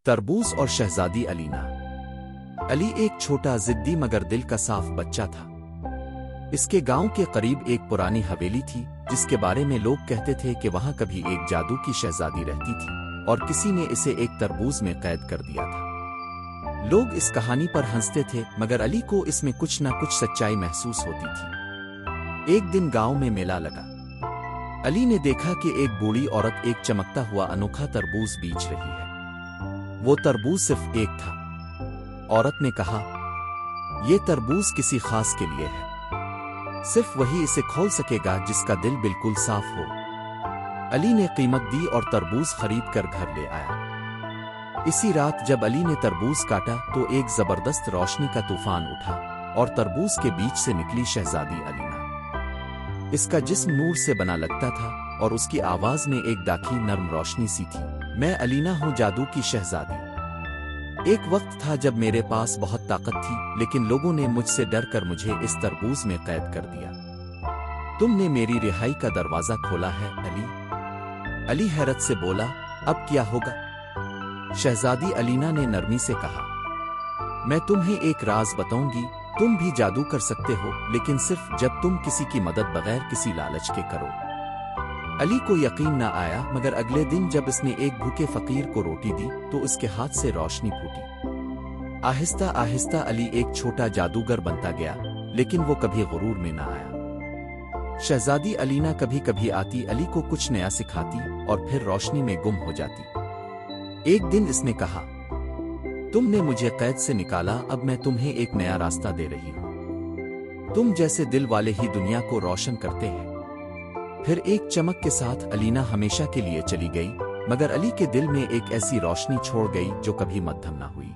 तरबूज और शहजादी अलीना। अली एक छोटा जिद्दी मगर दिल का साफ बच्चा था। इसके गांव के करीब एक पुरानी हवेली थी जिसके बारे में लोग कहते थे कि वहां कभी एक जादू की शहजादी रहती थी और किसी ने इसे एक तरबूज में कैद कर दिया था। लोग इस कहानी पर हंसते थे मगर अली को इसमें कुछ ना कुछ सच्चाई महसूस होती थी। एक दिन गांव में मेला लगा। अली ने देखा कि एक बूढ़ी औरत एक चमकता हुआ अनोखा तरबूज बेच रही है। वो तरबूज सिर्फ एक था। औरत ने कहा, ये तरबूज किसी खास के लिए है, सिर्फ वही इसे खोल सकेगा जिसका दिल बिल्कुल साफ हो। अली ने कीमत दी और तरबूज खरीद कर घर ले आया। इसी रात जब अली ने तरबूज काटा तो एक जबरदस्त रोशनी का तूफान उठा और तरबूज के बीच से निकली शहजादी अलीना। इसका जिस्म नूर से बना लगता था और उसकी आवाज में एक दाखी नर्म रोशनी सी थी। मैं अलीना हूँ, जादू की शहजादी। एक वक्त था जब मेरे पास बहुत ताकत थी लेकिन लोगों ने मुझसे डर कर मुझे इस तरबूज में कैद कर दिया। तुमने मेरी रिहाई का दरवाजा खोला है अली। अली हैरत से बोला, अब क्या होगा? शहजादी अलीना ने नरमी से कहा, मैं तुम्हें एक राज बताऊंगी। तुम भी जादू कर सकते हो लेकिन सिर्फ जब तुम किसी की मदद बगैर किसी लालच के करो। अली को यकीन न आया मगर अगले दिन जब इसने एक भूखे फकीर को रोटी दी तो उसके हाथ से रोशनी फूटी। आहिस्ता आहिस्ता अली एक छोटा जादूगर बनता गया लेकिन वो कभी गुरूर में न आया। शहजादी अलीना कभी कभी आती, अली को कुछ नया सिखाती और फिर रोशनी में गुम हो जाती। एक दिन इसने कहा, तुमने मुझे कैद से निकाला, अब मैं तुम्हें एक नया रास्ता दे रही हूं। तुम जैसे दिल वाले ही दुनिया को रोशन करते हैं। फिर एक चमक के साथ अलीना हमेशा के लिए चली गई मगर अली के दिल में एक ऐसी रोशनी छोड़ गई जो कभी मद्धम न हुई।